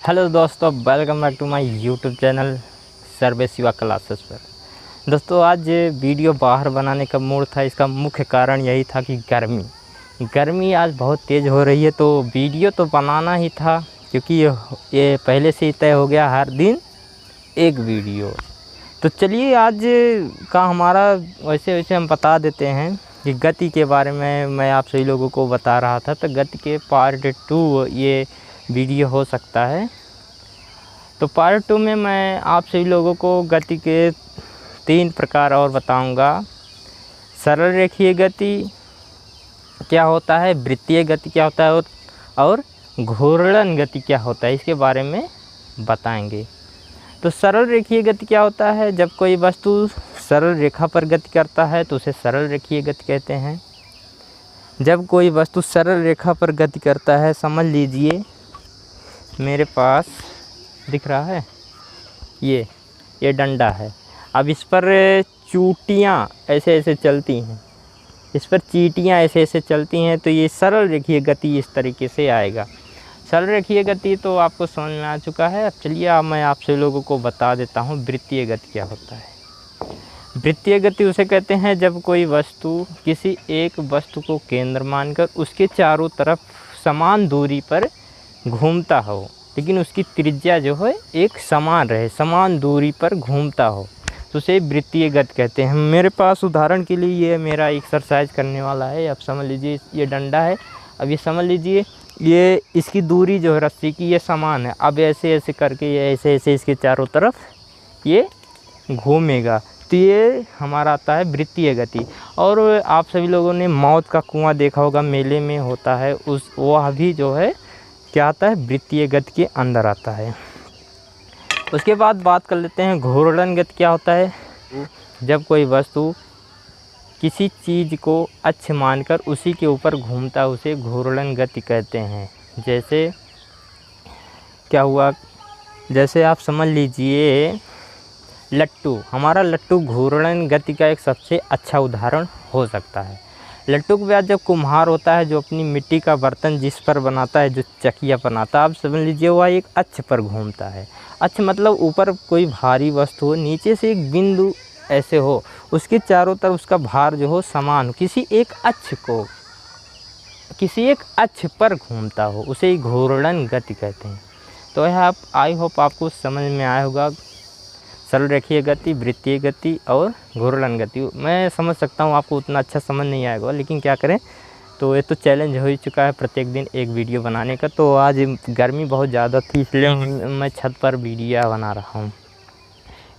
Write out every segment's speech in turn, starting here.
Hello दोस्तों, welcome back to my YouTube channel Sarve Shiva classes पर। दोस्तों, आज वीडियो बाहर बनाने का मूड था। इसका मुख्य कारण यही था कि गर्मी आज बहुत तेज़ हो रही है, तो वीडियो तो बनाना ही था क्योंकि ये पहले से ही तय हो गया हर दिन एक वीडियो। तो चलिए आज का हमारा वैसे हम बता देते हैं कि गति के बारे में मैं आप सभी लोगों को बता रहा था। तो गति के पार्ट 2 ये वीडियो हो सकता है। तो पार्ट 2 में मैं आप सभी लोगों को गति के 3 प्रकार और बताऊंगा। सरल रेखीय गति क्या होता है, वृत्तीय गति क्या होता है और घूर्णन गति क्या होता है, इसके बारे में बताएंगे। तो सरल रेखीय गति क्या होता है? जब कोई वस्तु सरल रेखा पर गति करता है तो उसे सरल रेखीय गति कहते हैं। जब कोई वस्तु सरल रेखा पर गति करता है, समझ लीजिए मेरे पास दिख रहा है ये डंडा है। अब इस पर चूटियाँ ऐसे ऐसे चलती हैं, इस पर चींटियाँ ऐसे ऐसे चलती हैं, तो ये सरल रेखीय गति इस तरीके से आएगा। सरल रेखीय गति तो आपको समझ में आ चुका है। अब चलिए मैं आपसे लोगों को बता देता हूँ वृत्तीय गति क्या होता है। वृत्तीय गति उसे कहते हैं जब कोई वस्तु किसी एक वस्तु को केंद्र मानकर उसके चारों तरफ समान दूरी पर घूमता हो, लेकिन उसकी त्रिज्या जो है एक समान रहे, समान दूरी पर घूमता हो, तो उसे वृत्तीय गति कहते हैं। मेरे पास उदाहरण के लिए ये मेरा एक्सरसाइज करने वाला है। अब समझ लीजिए ये डंडा है। अब ये समझ लीजिए ये इसकी दूरी जो है रस्सी की ये समान है। अब ऐसे ऐसे करके ये ऐसे ऐसे इसके चारों तरफ ये घूमेगा, तो ये हमारा आता है वृत्तीय गति। और आप सभी लोगों ने मौत का कुआं देखा होगा, मेले में होता है, वह भी जो है क्या आता है, वृत्तीय गति के अंदर आता है। उसके बाद बात कर लेते हैं घूर्णन गति क्या होता है। जब कोई वस्तु किसी चीज़ को अक्ष मानकर उसी के ऊपर घूमता है उसे घूर्णन गति कहते हैं। जैसे क्या हुआ, जैसे आप समझ लीजिए लट्टू, हमारा लट्टू घूर्णन गति का एक सबसे अच्छा उदाहरण हो सकता है। लट्टू के बाद जब कुम्हार होता है जो अपनी मिट्टी का बर्तन जिस पर बनाता है, जो चकिया बनाता है, आप समझ लीजिए वह एक अक्ष पर घूमता है। अक्ष मतलब ऊपर कोई भारी वस्तु हो, नीचे से एक बिंदु ऐसे हो, उसके चारों तरफ उसका भार जो हो समान हो, किसी एक अक्ष पर घूमता हो, उसे घूर्णन गति कहते हैं। तो यह आई होप आपको समझ में आया होगा सरल रेखीय गति, वृत्तीय गति और घूर्णन गति। मैं समझ सकता हूँ आपको उतना अच्छा समझ नहीं आएगा, लेकिन क्या करें, तो ये तो चैलेंज हो ही चुका है प्रत्येक दिन एक वीडियो बनाने का। तो आज गर्मी बहुत ज़्यादा थी, इसलिए मैं छत पर वीडियो बना रहा हूँ।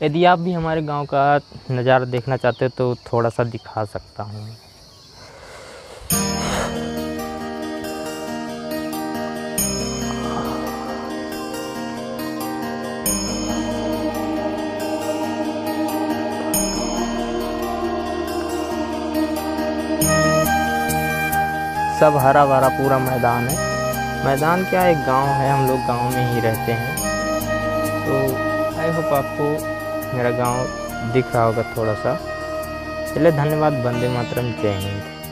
यदि आप भी हमारे गांव का नज़ारा देखना चाहते हो तो थोड़ा सा दिखा सकता हूँ। सब हरा भरा पूरा मैदान है। मैदान क्या, एक गांव है, हम लोग गांव में ही रहते हैं। तो आई होप आपको मेरा गांव दिख रहा होगा थोड़ा सा। चलिए धन्यवाद। वंदे मातरम, जय हिंद।